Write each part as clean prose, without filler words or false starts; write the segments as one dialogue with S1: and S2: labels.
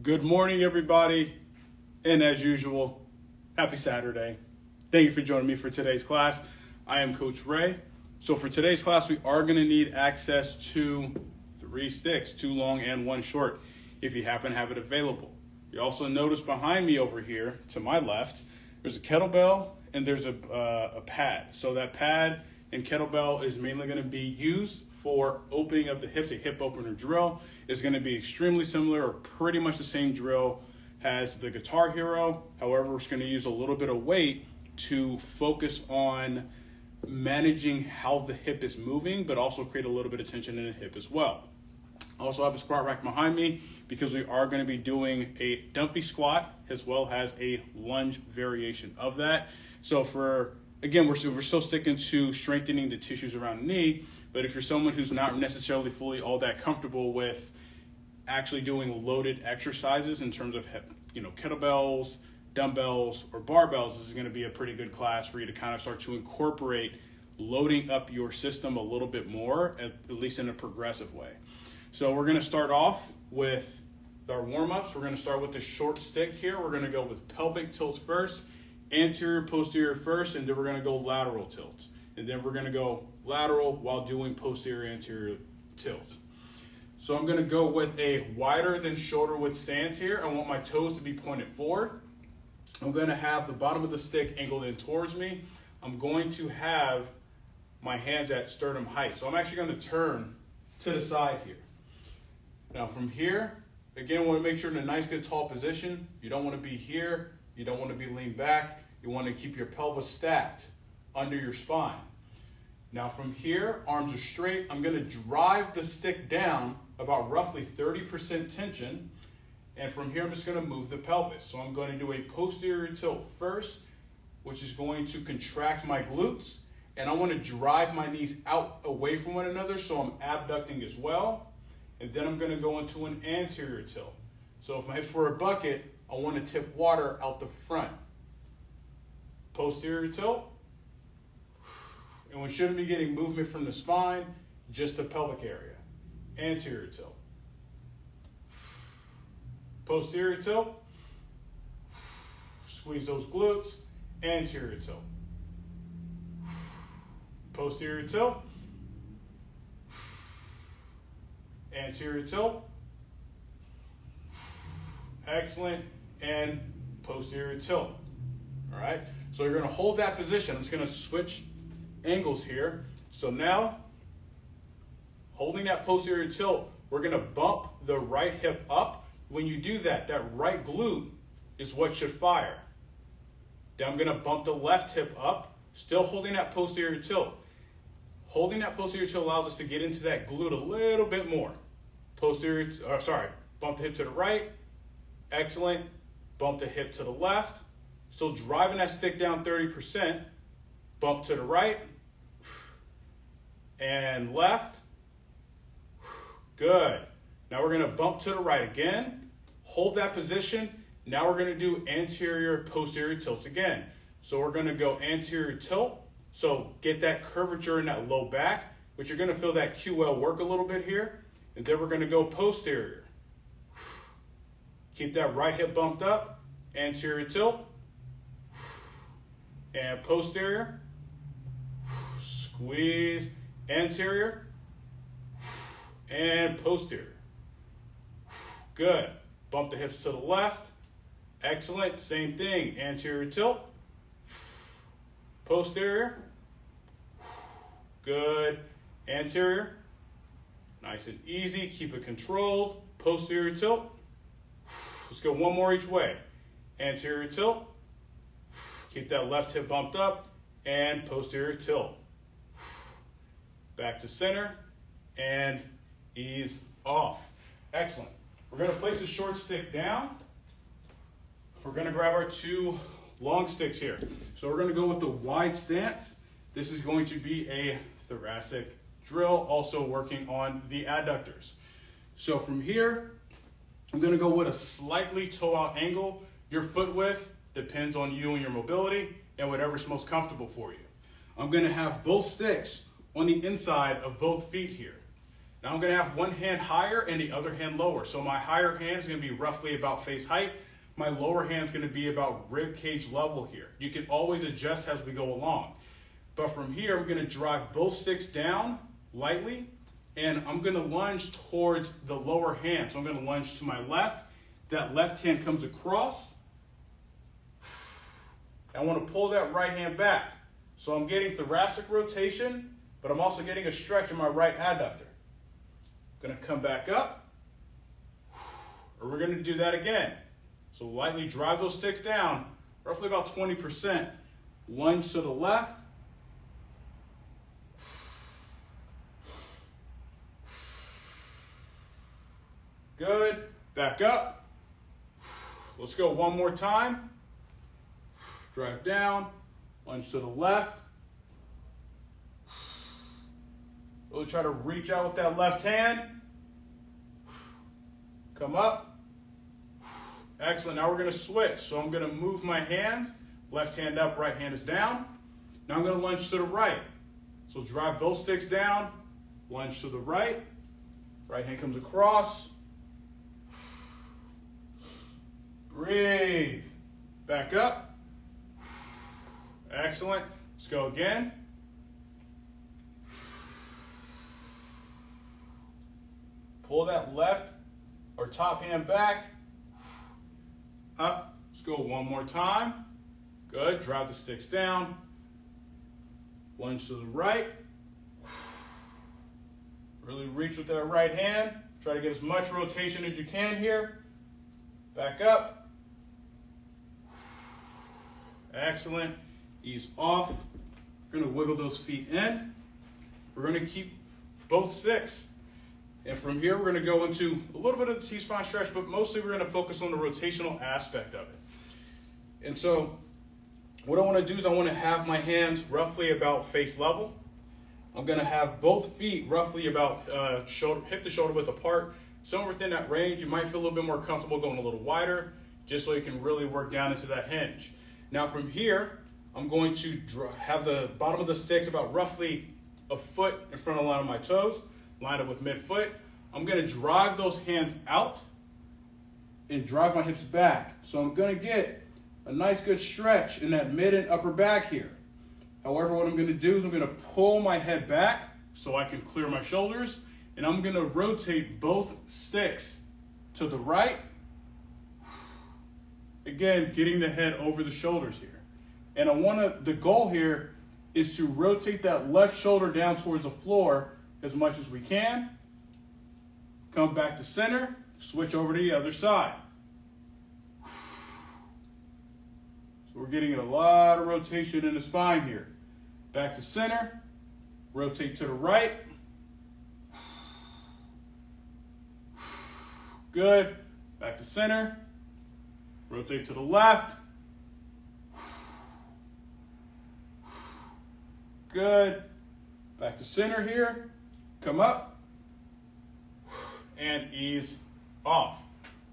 S1: Good morning, everybody, and as usual, happy Saturday. Thank you for joining me for today's class. I am Coach Ray. So for today's class, we are going to need access to 3 sticks, 2 long and 1 short, if you happen to have it available. You also notice behind me over here, to my left, there's a kettlebell and there's a pad. So that pad and kettlebell is mainly going to be used for opening up the hips. A hip opener drill is going to be extremely similar or pretty much the same drill as the Guitar Hero. However, it's going to use a little bit of weight to focus on managing how the hip is moving, but also create a little bit of tension in the hip as well. I also have a squat rack behind me because we are going to be doing a Dumpy Squat as well as a lunge variation of that. So again, we're still sticking to strengthening the tissues around the knee, but if you're someone who's not necessarily fully all that comfortable with actually doing loaded exercises in terms of kettlebells, dumbbells, or barbells, this is going to be a pretty good class for you to kind of start to incorporate loading up your system a little bit more, at least in a progressive way. So we're going to start off with our warm-ups. We're going to start with the short stick here. We're going to go with pelvic tilts first, anterior, posterior first, and then we're going to go lateral tilts. And then we're going to go lateral while doing posterior, anterior tilts. So I'm going to go with a wider than shoulder width stance here. I want my toes to be pointed forward. I'm going to have the bottom of the stick angled in towards me. I'm going to have my hands at sternum height. So I'm actually going to turn to the side here. Now from here, again, want to make sure in a nice, good, tall position. You don't want to be here. You don't want to be leaned back. You want to keep your pelvis stacked under your spine. Now from here, arms are straight. I'm going to drive the stick down about roughly 30% tension. And from here, I'm just going to move the pelvis. So I'm going to do a posterior tilt first, which is going to contract my glutes. And I want to drive my knees out away from one another, so I'm abducting as well. And then I'm going to go into an anterior tilt. So if my hips were a bucket, I want to tip water out the front. Posterior tilt. And we shouldn't be getting movement from the spine, just the pelvic area. Anterior tilt. Posterior tilt. Squeeze those glutes. Anterior tilt. Posterior tilt. Anterior tilt. Excellent. And posterior tilt. All right. So you're going to hold that position. I'm just going to switch angles here. So now, holding that posterior tilt, we're going to bump the right hip up. When you do that, that right glute is what should fire. Then I'm going to bump the left hip up, still holding that posterior tilt. Holding that posterior tilt allows us to get into that glute a little bit more. Bump the hip to the right. Excellent. Bump the hip to the left. Still driving that stick down 30%. Bump to the right. And left. Good. Now we're going to bump to the right again. Hold that position. Now we're going to do anterior, posterior tilts again. So we're going to go anterior tilt. So get that curvature in that low back, which you're going to feel that QL work a little bit here. And then we're going to go posterior. Keep that right hip bumped up. Anterior tilt. And posterior. Squeeze. Anterior. And posterior. Good. Bump the hips to the left. Excellent. Same thing. Anterior tilt. Posterior. Good. Anterior. Nice and easy. Keep it controlled. Posterior tilt. Let's go one more each way. Anterior tilt. Keep that left hip bumped up. And posterior tilt. Back to center. And ease off. Excellent. We're going to place the short stick down. We're going to grab our 2 long sticks here. So we're going to go with the wide stance. This is going to be a thoracic drill, also working on the adductors. So from here, I'm going to go with a slightly toe out angle. Your foot width depends on you and your mobility and whatever's most comfortable for you. I'm going to have both sticks on the inside of both feet here. Now I'm gonna have one hand higher and the other hand lower. So my higher hand is gonna be roughly about face height. My lower hand is gonna be about rib cage level here. You can always adjust as we go along. But from here, I'm gonna drive both sticks down lightly, and I'm gonna lunge towards the lower hand. So I'm gonna lunge to my left. That left hand comes across. I wanna pull that right hand back. So I'm getting thoracic rotation, but I'm also getting a stretch in my right adductor. Gonna come back up, or we're gonna do that again. So lightly drive those sticks down, roughly about 20%. Lunge to the left. Good, back up. Let's go one more time. Drive down, lunge to the left. Really try to reach out with that left hand. Come up. Excellent, now we're gonna switch. So I'm gonna move my hands, left hand up, right hand is down. Now I'm gonna lunge to the right. So drive both sticks down, lunge to the right. Right hand comes across. Breathe. Back up. Excellent. Let's go again. Pull that left or top hand back. Up. Let's go one more time. Good. Drop the sticks down. Lunge to the right. Really reach with that right hand. Try to get as much rotation as you can here. Back up. Excellent. Ease off. We're going to wiggle those feet in. We're going to keep both sticks. And from here, we're going to go into a little bit of the T-spine stretch, but mostly we're going to focus on the rotational aspect of it. And so what I want to do is I want to have my hands roughly about face level. I'm going to have both feet roughly about hip to shoulder width apart. Somewhere within that range, you might feel a little bit more comfortable going a little wider, just so you can really work down into that hinge. Now from here, I'm going to have the bottom of the sticks about roughly a foot in front of the line of my toes, lined up with midfoot. I'm gonna drive those hands out and drive my hips back. So I'm gonna get a nice good stretch in that mid and upper back here. However, what I'm gonna do is I'm gonna pull my head back so I can clear my shoulders, and I'm gonna rotate both sticks to the right. Again, getting the head over the shoulders here. And the goal here is to rotate that left shoulder down towards the floor as much as we can. Come back to center, switch over to the other side. So we're getting a lot of rotation in the spine here. Back to center, rotate to the right. Good, back to center. Rotate to the left. Good. Back to center here. Come up. And ease off.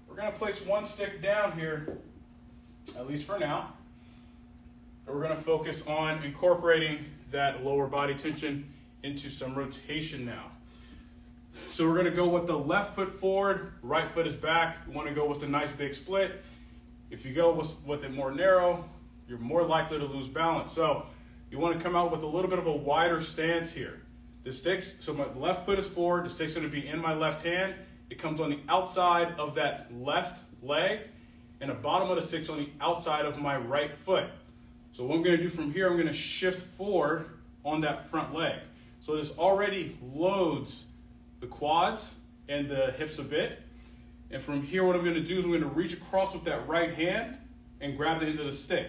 S1: We're going to place one stick down here, at least for now. And we're going to focus on incorporating that lower body tension into some rotation now. So we're going to go with the left foot forward, right foot is back. We want to go with a nice big split. If you go with it more narrow, you're more likely to lose balance. So you want to come out with a little bit of a wider stance here. The sticks, so my left foot is forward, the stick's going to be in my left hand. It comes on the outside of that left leg, and the bottom of the stick's on the outside of my right foot. So what I'm going to do from here, I'm going to shift forward on that front leg. So this already loads the quads and the hips a bit. And from here, what I'm going to do is I'm going to reach across with that right hand and grab the end of the stick.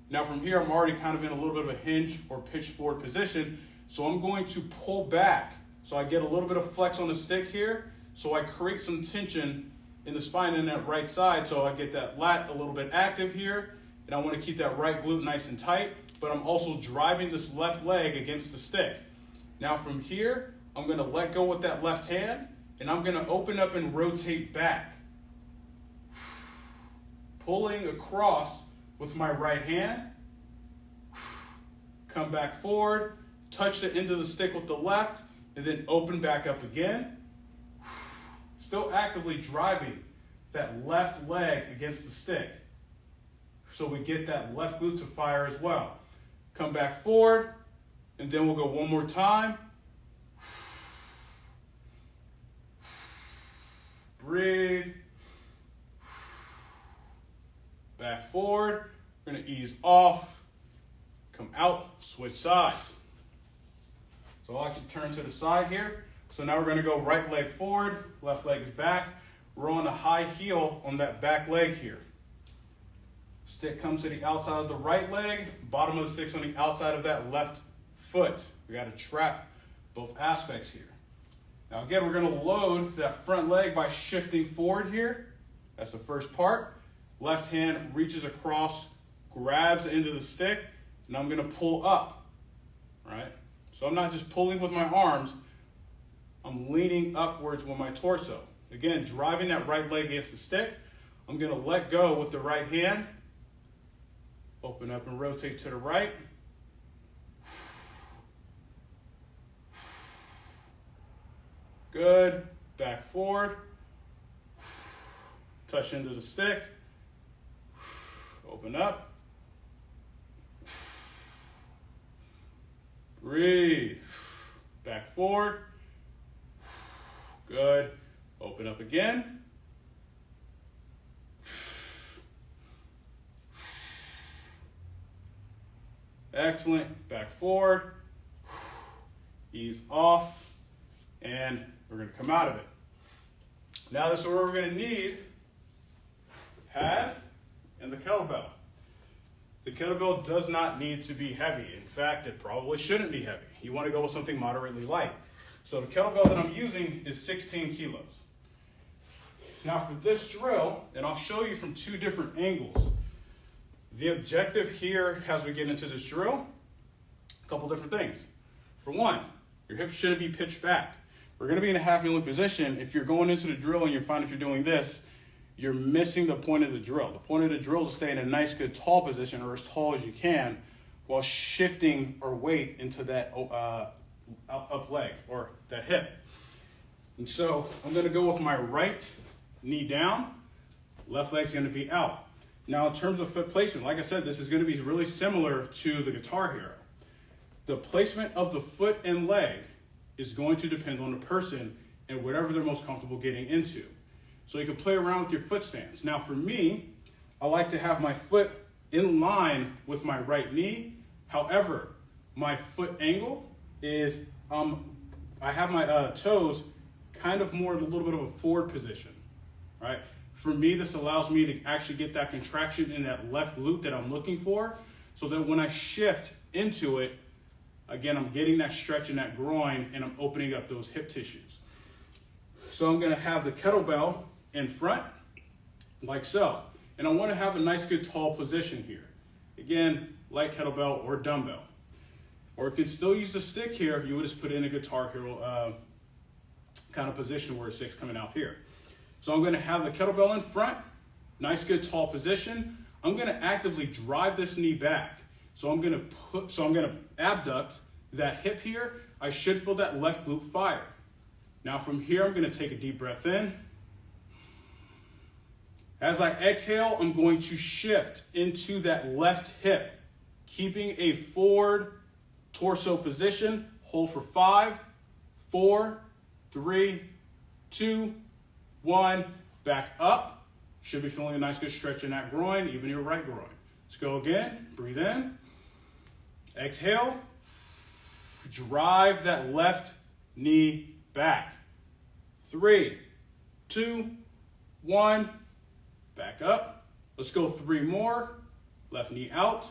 S1: Now from here, I'm already kind of in a little bit of a hinge or pitch forward position. So I'm going to pull back. So I get a little bit of flex on the stick here. So I create some tension in the spine in that right side. So I get that lat a little bit active here. And I want to keep that right glute nice and tight. But I'm also driving this left leg against the stick. Now from here, I'm going to let go with that left hand. And I'm going to open up and rotate back. Pulling across with my right hand. Come back forward. Touch the end of the stick with the left. And then open back up again. still actively driving that left leg against the stick. So we get that left glute to fire as well. Come back forward, and then we'll go one more time. Breathe. Back forward. We're going to ease off. Come out, switch sides. So I'll actually turn to the side here. So now we're going to go right leg forward, left leg is back. We're on a high heel on that back leg here. Stick comes to the outside of the right leg, bottom of the stick's on the outside of that left foot. We got to trap both aspects here. Now again, we're going to load that front leg by shifting forward here. That's the first part. Left hand reaches across, grabs into the stick, and I'm going to pull up, right? So I'm not just pulling with my arms, I'm leaning upwards with my torso. Again, driving that right leg against the stick. I'm going to let go with the right hand. Open up and rotate to the right. Good. Back forward. Touch into the stick. Open up. Breathe. Back forward. Good. Open up again. Excellent. Back forward. Ease off. And we're going to come out of it. Now this is where we're going to need the pad and the kettlebell. The kettlebell does not need to be heavy. In fact, it probably shouldn't be heavy. You want to go with something moderately light. So the kettlebell that I'm using is 16 kilos. Now for this drill, and I'll show you from two different angles. The objective here as we get into this drill, a couple different things. For one, your hips shouldn't be pitched back. We're going to be in a half kneeling position. If you're going into the drill and you're finding if you're doing this, you're missing the point of the drill. The point of the drill is to stay in a nice, good, tall position, or as tall as you can, while shifting our weight into that up leg, or that hip. And so I'm going to go with my right knee down, left leg's going to be out. Now in terms of foot placement, like I said, this is going to be really similar to the Guitar Hero. The placement of the foot and leg is going to depend on the person and whatever they're most comfortable getting into. So you can play around with your foot stance. Now for me, I like to have my foot in line with my right knee. However, my foot angle is, I have my toes kind of more in a little bit of a forward position, right? For me, this allows me to actually get that contraction in that left glute that I'm looking for, so that when I shift into it, again, I'm getting that stretch in that groin and I'm opening up those hip tissues. So I'm gonna have the kettlebell in front, like so. And I wanna have a nice, good, tall position here. Again, light kettlebell or dumbbell. Or you can still use the stick here. You would just put it in a Guitar Hero kind of position where the stick's coming out here. So I'm gonna have the kettlebell in front, nice, good, tall position. I'm gonna actively drive this knee back. So I'm gonna abduct that hip here. I should feel that left glute fire. Now from here, I'm gonna take a deep breath in. As I exhale, I'm going to shift into that left hip, keeping a forward torso position. Hold for 5, 4, 3, 2, 1. Back up. Should be feeling a nice good stretch in that groin, even your right groin. Let's go again. Breathe in. Exhale. Drive that left knee back. 3, 2, 1. Back up. Let's go 3 more. Left knee out.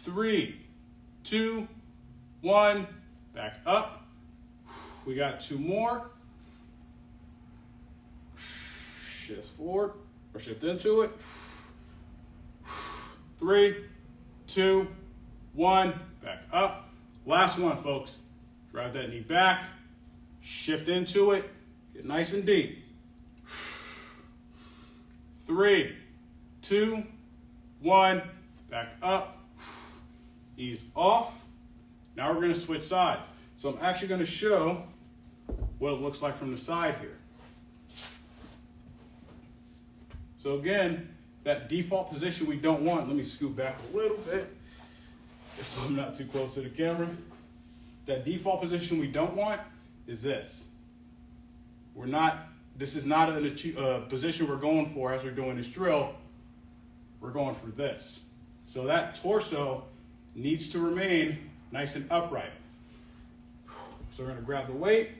S1: 3, 2, 1. Back up. We got 2 more. Shift forward or shift into it. 3, 2, 1. Back up. Last one, folks. Drive that knee back. Shift into it. Get nice and deep. 3, 2, 1. Back up. Ease off. Now we're going to switch sides. So I'm actually going to show what it looks like from the side here. So again, that default position we don't want, let me scoot back a little bit so I'm not too close to the camera. That default position we don't want is this. This is not a position we're going for as we're doing this drill. We're going for this. So that torso needs to remain nice and upright. So we're going to grab the weight.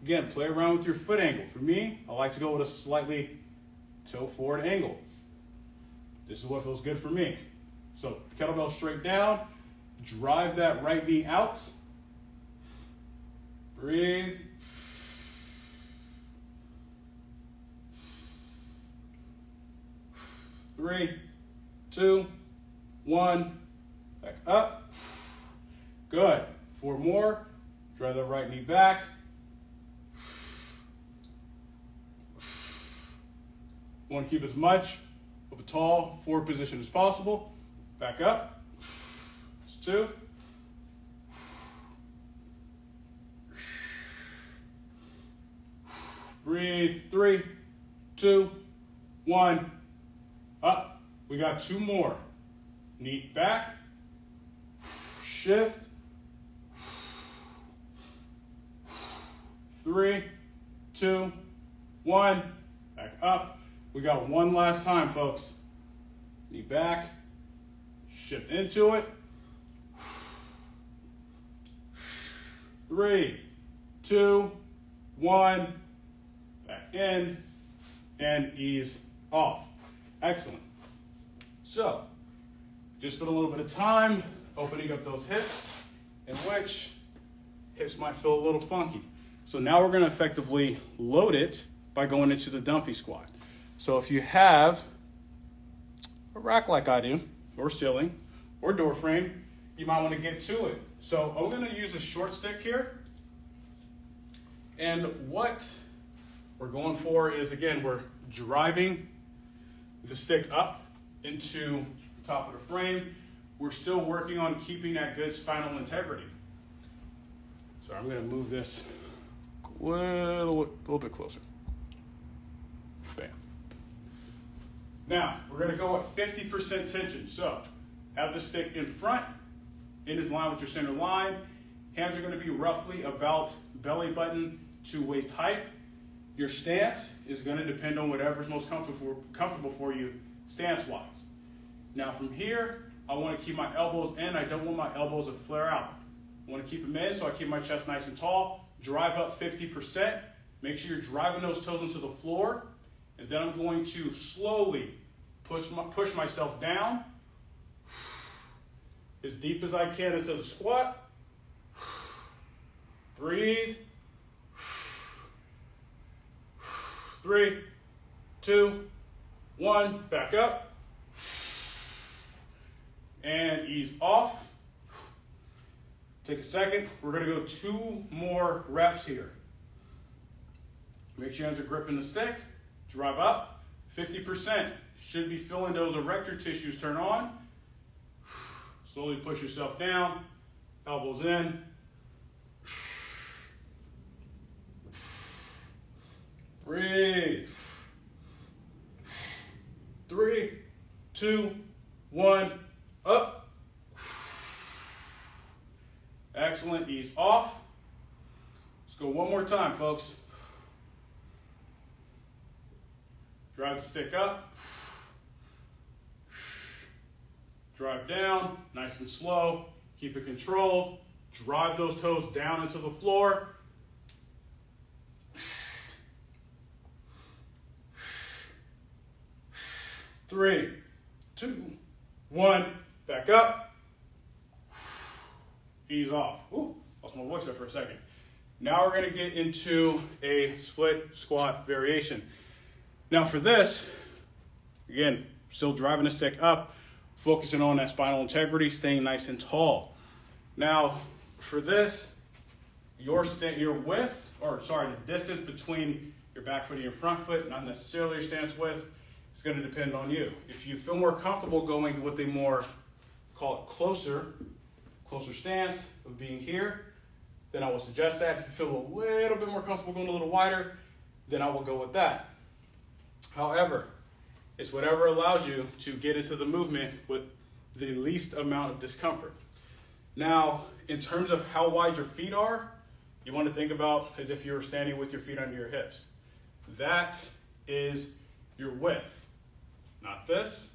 S1: Again, play around with your foot angle. For me, I like to go with a slightly toe forward angle. This is what feels good for me. So kettlebell straight down, drive that right knee out. Breathe. Three, two, one, back up. Good. 4 more. Drive that right knee back. Want to keep as much of a tall forward position as possible. Back up. That's 2. Breathe. 3, 2, 1. Up. We got 2 more. Knee back. Shift. 3, 2, 1. Back up. We got 1 last time, folks. Knee back. Shift into it. 3, 2, 1. Back in. And ease off. Excellent. So, just spend a little bit of time opening up those hips, in which hips might feel a little funky. So now we're going to effectively load it by going into the Dumpy Squat. So if you have a rack like I do, or ceiling, or door frame, you might want to get to it. So I'm going to use a short stick here. And what we're going for is, again, we're driving the stick up into the top of the frame. We're still working on keeping that good spinal integrity. So I'm going to move this a little bit closer. Bam. Now, we're going to go at 50% tension. So have the stick in front, in line with your center line. Hands are going to be roughly about belly button to waist height. Your stance is going to depend on whatever's most comfortable for you stance-wise. Now from here, I want to keep my elbows in. I don't want my elbows to flare out. I want to keep them in, so I keep my chest nice and tall. Drive up 50%. Make sure you're driving those toes into the floor. And then I'm going to slowly push myself down as deep as I can into the squat. Breathe. 3, 2, 1, back up. And ease off. Take a second. We're going to go 2 more reps here. Make sure your hands are gripping the stick. Drive up. 50%. Should be feeling those erector tissues turn on. Slowly push yourself down. Elbows in. Breathe. 3, 2, 1, up. Excellent. Ease off. Let's go 1 more time, folks. Drive the stick up. Drive down, nice and slow. Keep it controlled. Drive those toes down into the floor. Three, 2, 1, back up. Ease off. Ooh, lost my voice there for a second. Now we're going to get into a split squat variation. Now for this, again, still driving the stick up, focusing on that spinal integrity, staying nice and tall. Now for this, the distance between your back foot and your front foot, not necessarily your stance width, it's going to depend on you. If you feel more comfortable going with a more, call it closer stance of being here, then I will suggest that. If you feel a little bit more comfortable going a little wider, then I will go with that. However, it's whatever allows you to get into the movement with the least amount of discomfort. Now, in terms of how wide your feet are, you want to think about as if you're standing with your feet under your hips. That is your width. Not this,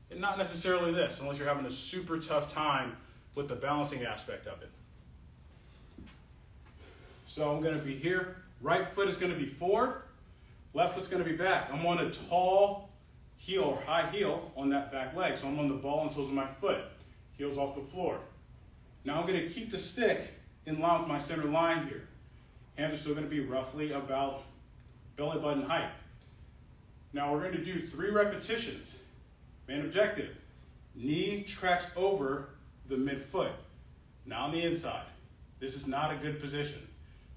S1: and not necessarily this, unless you're having a super tough time with the balancing aspect of it. So I'm going to be here. Right foot is going to be forward. Left foot's going to be back. I'm on a tall heel or high heel on that back leg. So I'm on the ball and toes of my foot. Heels off the floor. Now I'm going to keep the stick in line with my center line here. Hands are still going to be roughly about belly button height. Now we're going to do 3 repetitions. Main objective. Knee tracks over the midfoot. Now on the inside. This is not a good position.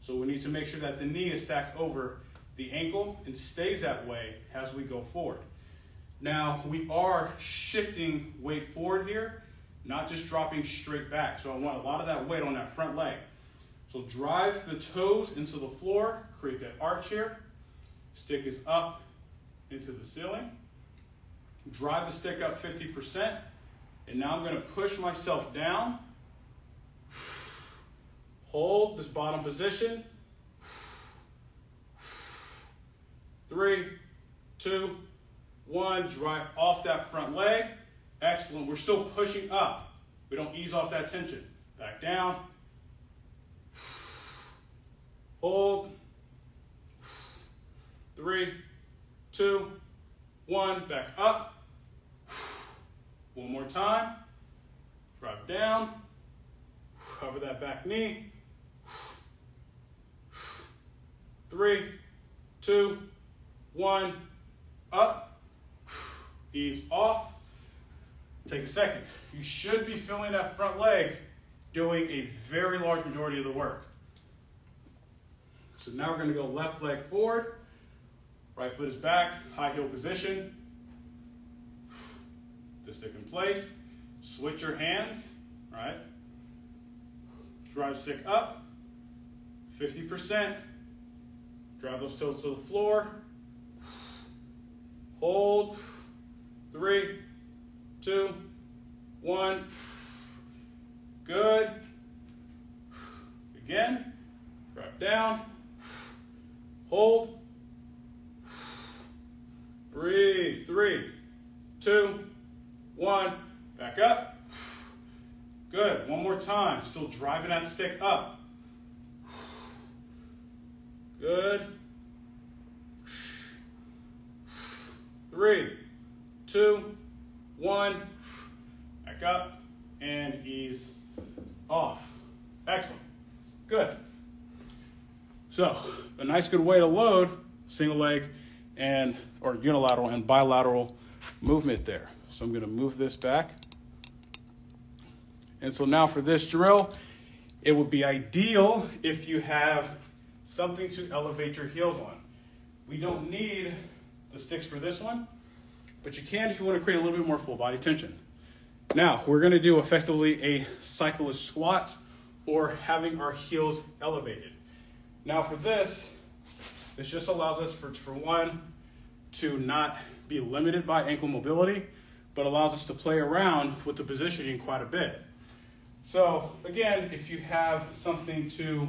S1: So we need to make sure that the knee is stacked over the ankle and stays that way as we go forward. Now we are shifting weight forward here, not just dropping straight back. So I want a lot of that weight on that front leg. So drive the toes into the floor, create that arch here. Stick is up into the ceiling. Drive the stick up 50%. And now I'm going to push myself down. Hold this bottom position. 3, 2, 1. Drive off that front leg. Excellent. We're still pushing up. We don't ease off that tension. Back down. Hold. 3, 2, 1. Back up. One more time. Drop down. Cover that back knee. 3, 2, 1. Up. Ease off. Take a second. You should be feeling that front leg doing a very large majority of the work. So now we're going to go left leg forward. Right foot is back. High heel position. The stick in place. Switch your hands. Right. Drive stick up. 50%. Drive those toes to the floor. Hold. 3, 2, 1. Good. Again. Drop down. Hold. Breathe. 3, 2, 1. Back up. Good. One more time. Still driving that stick up. Good. 3, 2, 1. Back up and ease off. Excellent. Good. So a nice good way to load single leg and or unilateral and bilateral movement there. So I'm going to move this back. And so now for this drill, it would be ideal if you have something to elevate your heels on. We don't need the sticks for this one, but you can if you want to create a little bit more full body tension. Now we're going to do effectively a cyclist squat or having our heels elevated. Now for this just allows us for one to not be limited by ankle mobility, but allows us to play around with the positioning quite a bit. So again, if you have something to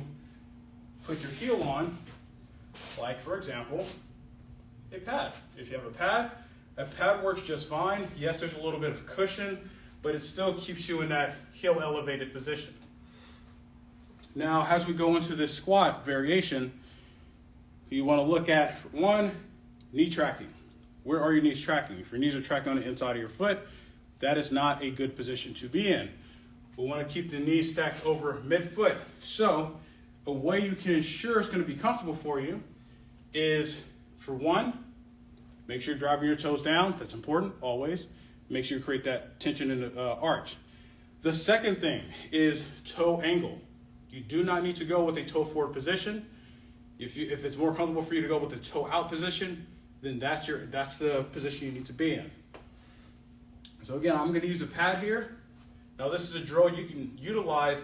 S1: put your heel on, like for example, a pad. If you have a pad works just fine. Yes, there's a little bit of cushion, but it still keeps you in that heel elevated position. Now, as we go into this squat variation, you want to look at, for one, knee tracking. Where are your knees tracking? If your knees are tracking on the inside of your foot, that is not a good position to be in. We want to keep the knees stacked over midfoot. So a way you can ensure it's going to be comfortable for you is, for one, make sure you're driving your toes down. That's important, always. Make sure you create that tension in the arch. The second thing is toe angle. You do not need to go with a toe forward position. If it's more comfortable for you to go with the toe out position, then that's the position you need to be in. So again, I'm going to use a pad here. Now this is a drill you can utilize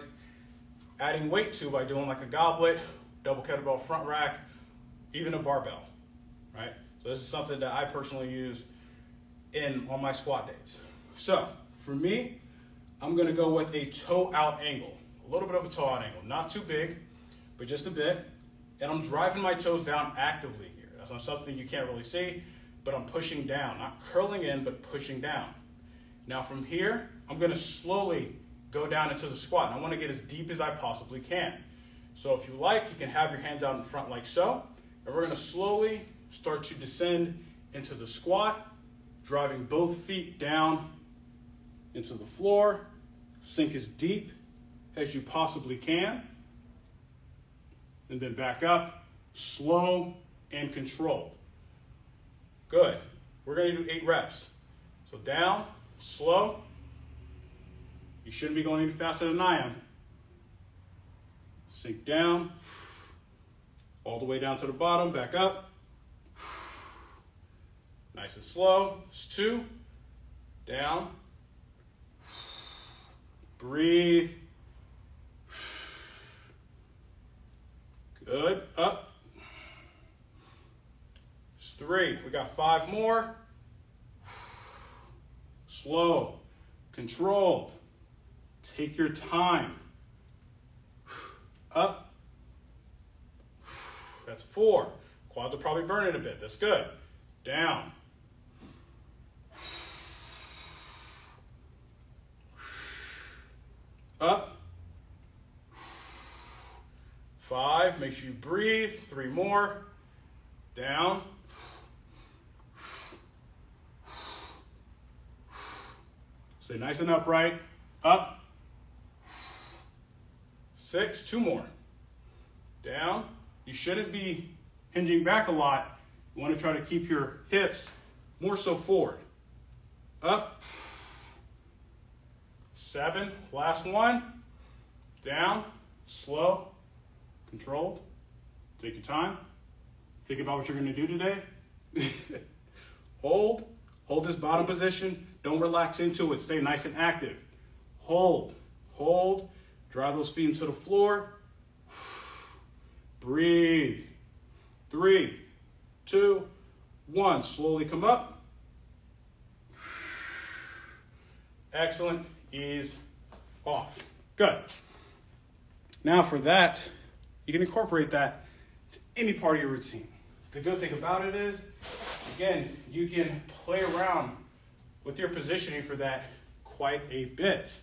S1: adding weight to by doing like a goblet, double kettlebell front rack, even a barbell, right? So this is something that I personally use on my squat days. So for me, I'm gonna go with a toe out angle, a little bit of a toe out angle, not too big, but just a bit. And I'm driving my toes down actively here. That's not something you can't really see, but I'm pushing down, not curling in, but pushing down. Now from here, I'm gonna slowly go down into the squat. And I wanna get as deep as I possibly can. So if you like, you can have your hands out in front like so, and we're gonna slowly start to descend into the squat, driving both feet down into the floor. Sink as deep as you possibly can. And then back up, slow and controlled. Good. We're gonna do 8 reps. So down, slow. You shouldn't be going any faster than I am. Sink down, all the way down to the bottom, back up. Nice and slow. It's 2, down. Breathe. Good, up. It's 3, we got 5 more. Slow, controlled. Take your time. Up. That's 4. Quads are probably burning a bit. That's good. Down. Up. 5. Make sure you breathe. 3 more. Down. Stay nice and upright. Up. 6. 2 more. Down. You shouldn't be hinging back a lot. You want to try to keep your hips more so forward. Up. 7. Last one. Down. Slow. Controlled. Take your time. Think about what you're going to do today. Hold. Hold this bottom position. Don't relax into it. Stay nice and active. Hold. Hold. Drive those feet into the floor. Breathe. 3, 2, 1. Slowly come up. Excellent. Ease off. Good. Now for that, you can incorporate that to any part of your routine. The good thing about it is, again, you can play around with your positioning for that quite a bit.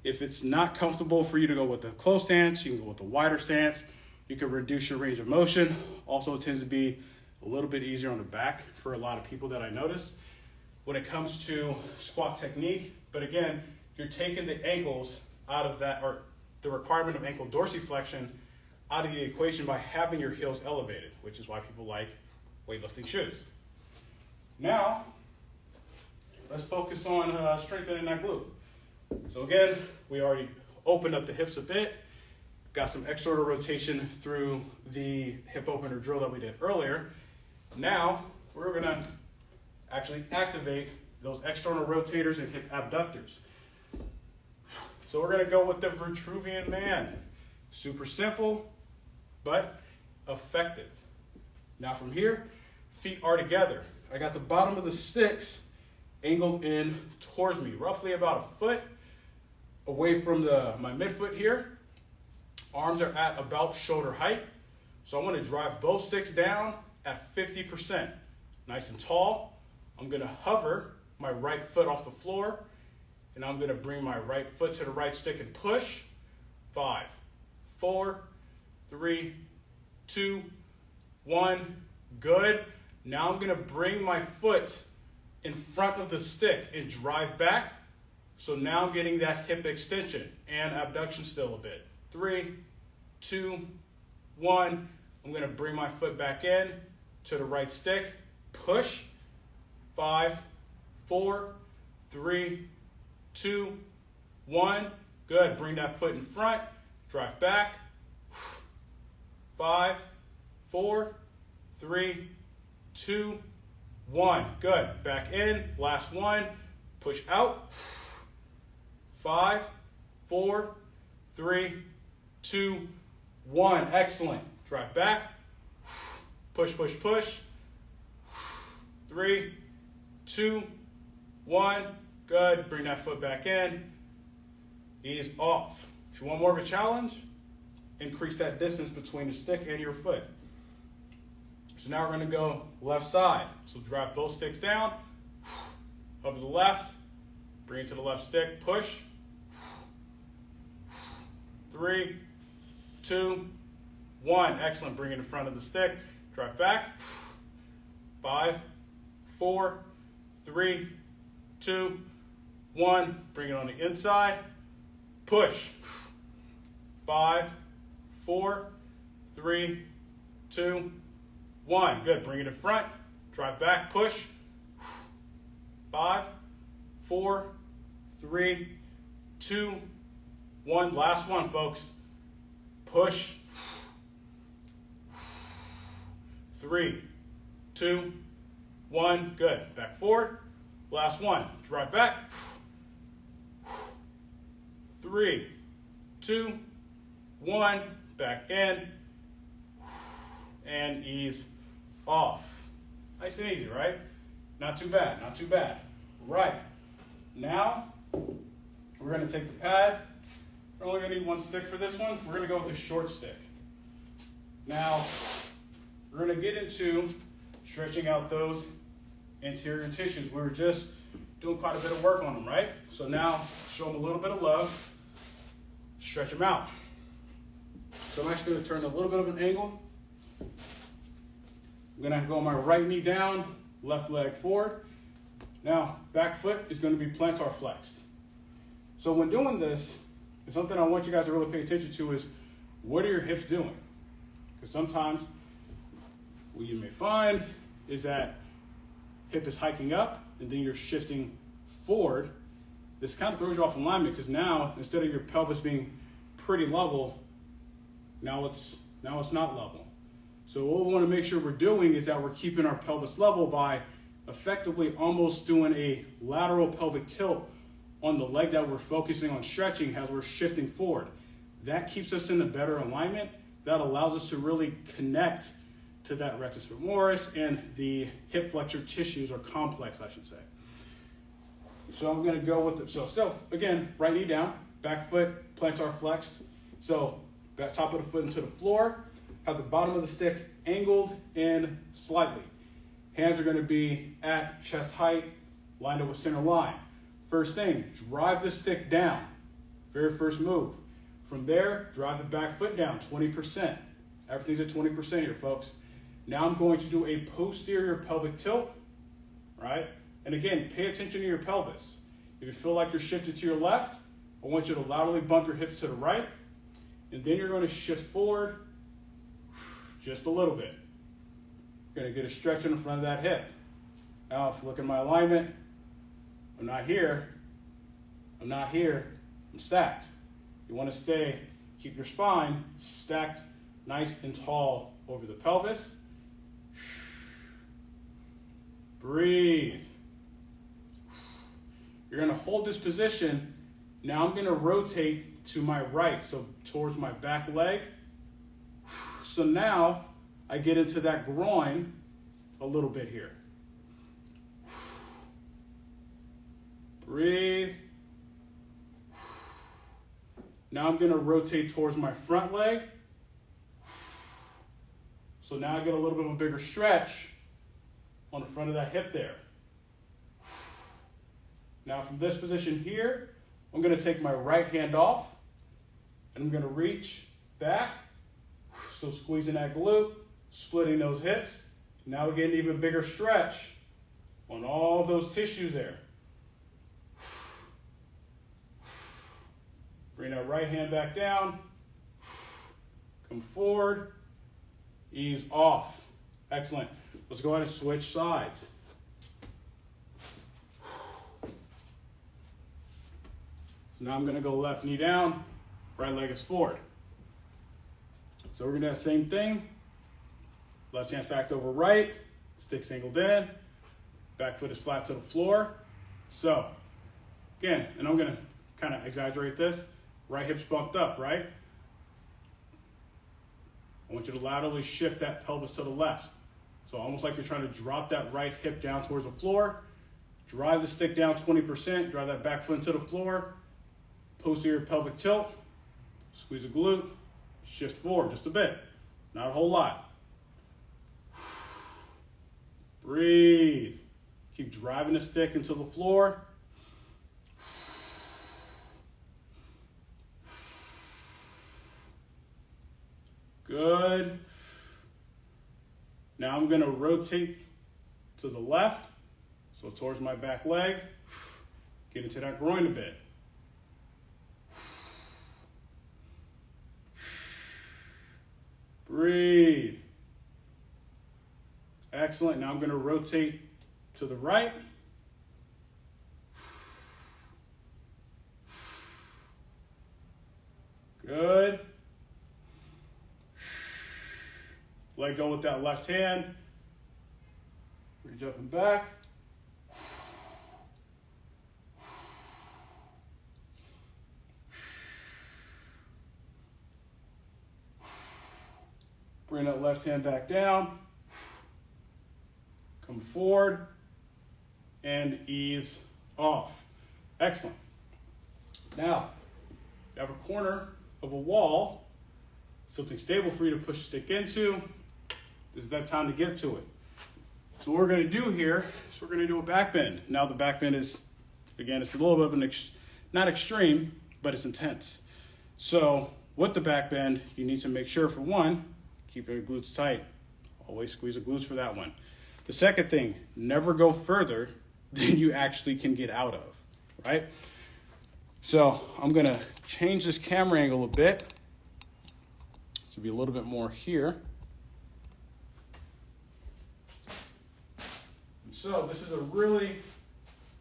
S1: If it's not comfortable for you to go with the closed stance, you can go with the wider stance. You can reduce your range of motion. Also, it tends to be a little bit easier on the back for a lot of people that I notice when it comes to squat technique. But again, you're taking the ankles out of that, or the requirement of ankle dorsiflexion out of the equation by having your heels elevated, which is why people like weightlifting shoes. Now, let's focus on strengthening that glute. So again, we already opened up the hips a bit, got some external rotation through the hip opener drill that we did earlier. Now, we're gonna actually activate those external rotators and hip abductors. So we're gonna go with the Vitruvian Man. Super simple, but effective. Now from here, feet are together. I got the bottom of the sticks angled in towards me, roughly about a foot away from my midfoot here. Arms are at about shoulder height. So I want to drive both sticks down at 50%. Nice and tall. I'm going to hover my right foot off the floor, and I'm going to bring my right foot to the right stick and push. 5, 4, 3, 2, 1. Good. Now I'm going to bring my foot in front of the stick and drive back. So now I'm getting that hip extension and abduction still a bit. 3, 2, 1. I'm going to bring my foot back in to the right stick. Push. 5, 4, 3, 2, 1. Good. Bring that foot in front. Drive back. 5, 4, 3, 2, 1. Good. Back in. Last one. Push out. 5, 4, 3, 2, 1. Excellent. Drive back. Push, push, push. 3, 2, 1. Good. Bring that foot back in. Ease off. If you want more of a challenge, increase that distance between the stick and your foot. So now we're going to go left side. So drop both sticks down. Up to the left. Bring it to the left stick. Push. 3, 2, 1. Excellent. Bring it in front of the stick. Drop back. 5, 4, 3, 2, 1. Bring it on the inside. Push. 5, 4, 3, 2, 1. Good. Bring it in front. Drive back. Push. 5, 4, 3, 2, 1. Last one, folks. Push. 3, 2, 1. Good. Back forward. Last one. Drive back. 3, 2, 1. Back in. And ease off. Nice and easy, right? Not too bad. Not too bad. Right. Now, we're going to take the pad. We're only going to need one stick for this one. We're going to go with the short stick. Now, we're going to get into stretching out those anterior tissues. We were just doing quite a bit of work on them, right? So now, show them a little bit of love. Stretch them out. So I'm actually going to turn a little bit of an angle. I'm going to go my right knee down, left leg forward. Now, back foot is going to be plantar flexed. So when doing this, it's something I want you guys to really pay attention to is, what are your hips doing? Because sometimes what you may find is that hip is hiking up and then you're shifting forward. This kind of throws you off alignment because now, instead of your pelvis being pretty level, now it's not level. So what we want to make sure we're doing is that we're keeping our pelvis level by effectively almost doing a lateral pelvic tilt on the leg that we're focusing on stretching as we're shifting forward. That keeps us in a better alignment. That allows us to really connect to that rectus femoris and the hip flexor tissues, or complex, I should say. So I'm going to go with so still, again, right knee down, back foot, plantar flexed. So back top of the foot into the floor, have the bottom of the stick angled in slightly. Hands are going to be at chest height, lined up with center line. First thing, drive the stick down. Very first move. From there, drive the back foot down, 20%. Everything's at 20% here, folks. Now I'm going to do a posterior pelvic tilt, right? And again, pay attention to your pelvis. If you feel like you're shifted to your left, I want you to laterally bump your hips to the right, and then you're going to shift forward just a little bit. You're going to get a stretch in the front of that hip. Now, if you look at my alignment, I'm not here, I'm stacked. You want to keep your spine stacked nice and tall over the pelvis. Breathe. You're going to hold this position. Now I'm going to rotate to my right, so towards my back leg. So now I get into that groin a little bit here. Breathe. Now I'm going to rotate towards my front leg. So now I get a little bit of a bigger stretch on the front of that hip there. Now from this position here, I'm going to take my right hand off and I'm going to reach back. So squeezing that glute, splitting those hips. Now we're getting an even bigger stretch on all those tissues there. Bring that right hand back down. Come forward. Ease off. Excellent. Let's go ahead and switch sides. So now I'm going to go left knee down, right leg is forward. So we're going to do the same thing. Left hand stacked over right, stick angled in, back foot is flat to the floor. So again, and I'm going to kind of exaggerate this, right hip's bumped up, right? I want you to laterally shift that pelvis to the left. So almost like you're trying to drop that right hip down towards the floor. Drive the stick down 20%, drive that back foot into the floor. Posterior pelvic tilt, squeeze a glute, shift forward just a bit, not a whole lot. Breathe. Keep driving the stick into the floor. Good. Now I'm going to rotate to the left, so towards my back leg. Get into that groin a bit. Breathe. Excellent. Now I'm going to rotate to the right. Good. Let go with that left hand. Reach up and back. Bring that left hand back down. Come forward and ease off. Excellent. Now, you have a corner of a wall, something stable for you to push the stick into. This is that time to get to it. So what we're going to do here is we're going to do a back bend. Now the back bend is, again, it's a little bit of an, not extreme, but it's intense. So with the back bend, you need to make sure, for one, keep your glutes tight. Always squeeze the glutes for that one. The second thing, never go further than you actually can get out of, right? So I'm going to change this camera angle a bit. This will be a little bit more here. So this is a really,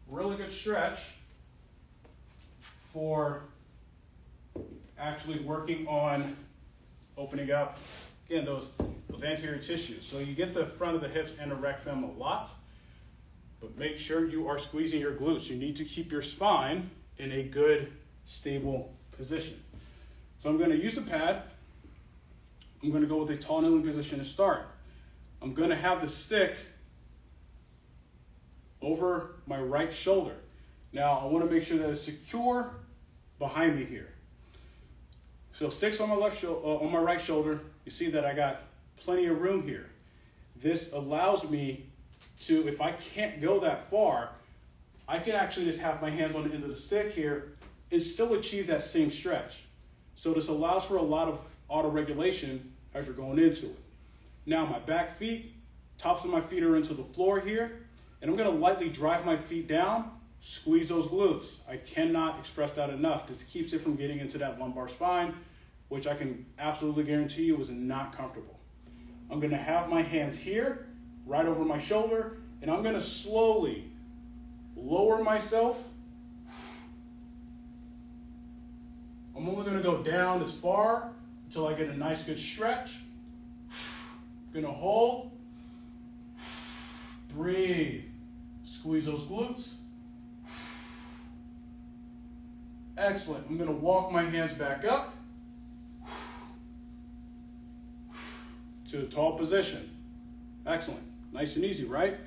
S1: really good stretch for actually working on opening up, again, those anterior tissues. So you get the front of the hips and the rectum a lot, but make sure you are squeezing your glutes. You need to keep your spine in a good, stable position. So I'm going to use the pad. I'm going to go with a tall kneeling position to start. I'm going to have the stick over my right shoulder. Now I want to make sure that it's secure behind me here. So sticks on my on my right shoulder. You see that I got plenty of room here. This allows me to, if I can't go that far, I can actually just have my hands on the end of the stick here and still achieve that same stretch. So this allows for a lot of auto-regulation as you're going into it. Now my back feet, tops of my feet are into the floor here, and I'm going to lightly drive my feet down, squeeze those glutes. I cannot express that enough. This keeps it from getting into that lumbar spine, which I can absolutely guarantee you is not comfortable. I'm going to have my hands here, right over my shoulder, and I'm going to slowly lower myself. I'm only going to go down as far until I get a nice good stretch. I'm going to hold. Breathe. Squeeze those glutes. Excellent. I'm going to walk my hands back up to the tall position. Excellent. Nice and easy, right?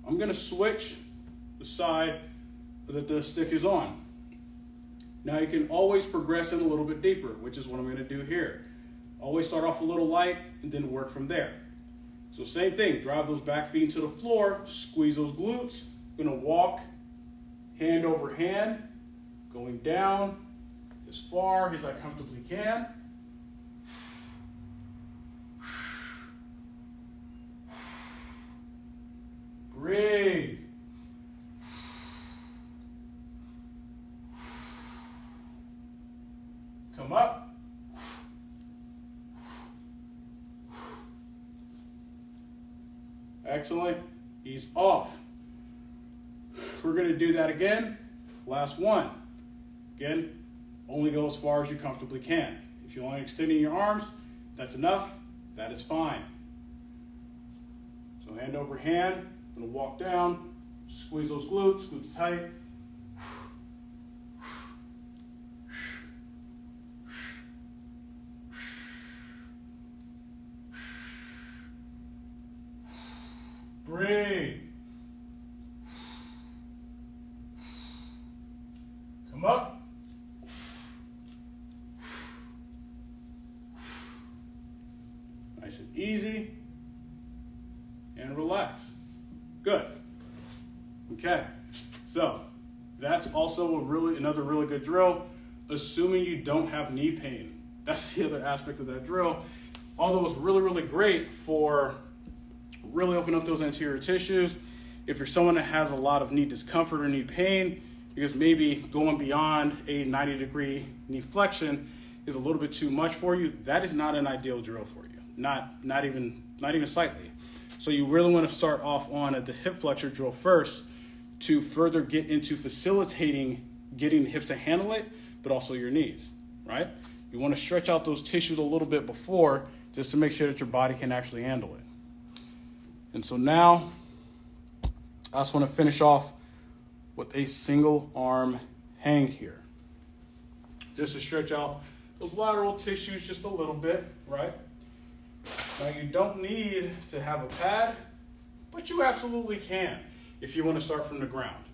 S1: I'm going to switch the side that the stick is on. Now you can always progress in a little bit deeper, which is what I'm going to do here. Always start off a little light and then work from there. So same thing, drive those back feet into the floor, squeeze those glutes. I'm going to walk hand over hand, going down as far as I comfortably can. Breathe. Come up. Excellent. Ease off. We're going to do that again. Last one. Again, only go as far as you comfortably can. If you're only extending your arms, that's enough. That is fine. So hand over hand. I'm going to walk down, squeeze those glutes tight. Breathe. Come up. Nice and easy. And relax. Good. Okay. So that's also another really good drill, assuming you don't have knee pain. That's the other aspect of that drill. Although it's really, really great for really opening up those anterior tissues. If you're someone that has a lot of knee discomfort or knee pain, because maybe going beyond a 90-degree knee flexion is a little bit too much for you, that is not an ideal drill for you. Not even slightly. So you really want to start off on the hip flexor drill first to further get into facilitating getting the hips to handle it, but also your knees, right? You want to stretch out those tissues a little bit before, just to make sure that your body can actually handle it. And so now, I just want to finish off with a single arm hang here. Just to stretch out those lateral tissues just a little bit, right? Now you don't need to have a pad, but you absolutely can if you want to start from the ground.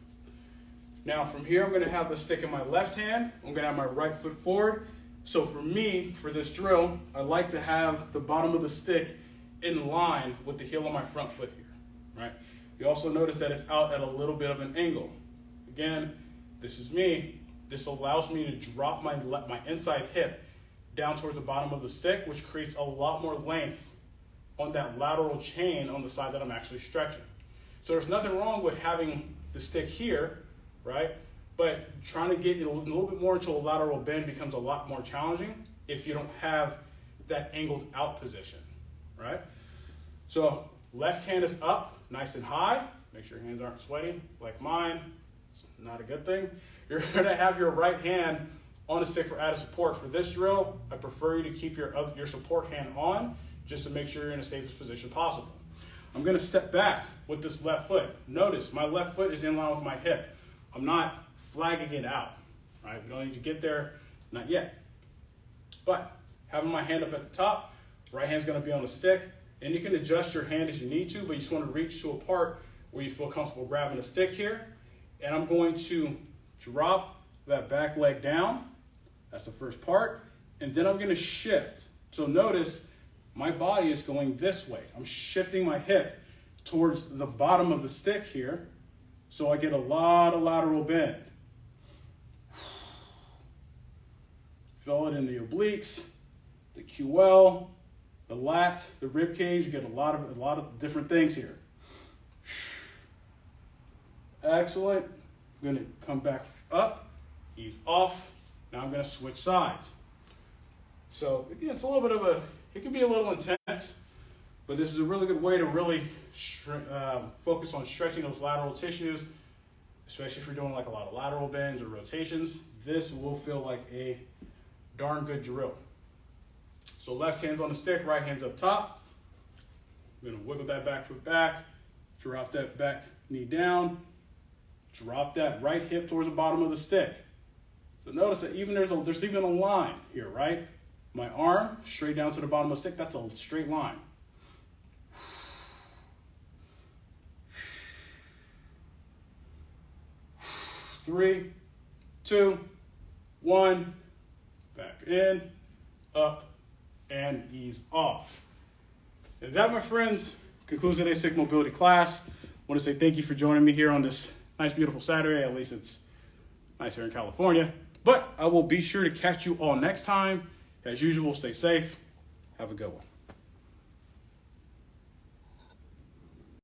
S1: Now from here, I'm going to have the stick in my left hand. I'm going to have my right foot forward. So for me, for this drill, I like to have the bottom of the stick in line with the heel of my front foot here, right? You also notice that it's out at a little bit of an angle. Again, this is me. This allows me to drop my inside hip down towards the bottom of the stick, which creates a lot more length on that lateral chain on the side that I'm actually stretching. So there's nothing wrong with having the stick here, right? But trying to get it a little bit more into a lateral bend becomes a lot more challenging if you don't have that angled out position, right? So left hand is up, nice and high. Make sure your hands aren't sweaty like mine. It's not a good thing. You're gonna have your right hand on the stick for added support. For this drill, I prefer you to keep your support hand on just to make sure you're in the safest position possible. I'm gonna step back with this left foot. Notice my left foot is in line with my hip. I'm not flagging it out, right? We don't need to get there, not yet. But having my hand up at the top, right hand's gonna be on the stick, and you can adjust your hand as you need to, but you just wanna reach to a part where you feel comfortable grabbing the stick here. And I'm going to drop that back leg down. That's the first part. And then I'm gonna shift. So notice my body is going this way. I'm shifting my hip towards the bottom of the stick here, so I get a lot of lateral bend. Feel it in the obliques, the QL, the lat, the rib cage. You get a lot of different things here. Excellent. I'm going to come back up, ease off. Now I'm going to switch sides. So again, it's a little bit of it can be a little intense, but this is a really good way to really focus on stretching those lateral tissues, especially if you're doing like a lot of lateral bends or rotations. This will feel like a darn good drill. So left hand's on the stick, right hand's up top. I'm gonna wiggle that back foot back, drop that back knee down, drop that right hip towards the bottom of the stick. So notice that even there's even a line here, right? My arm straight down to the bottom of the stick, that's a straight line. Three, two, one, back in, up, and ease off. And that, my friends, concludes today's Sick Mobility class. I want to say thank you for joining me here on this nice, beautiful Saturday. At least it's nice here in California. But I will be sure to catch you all next time. As usual, stay safe. Have a good one.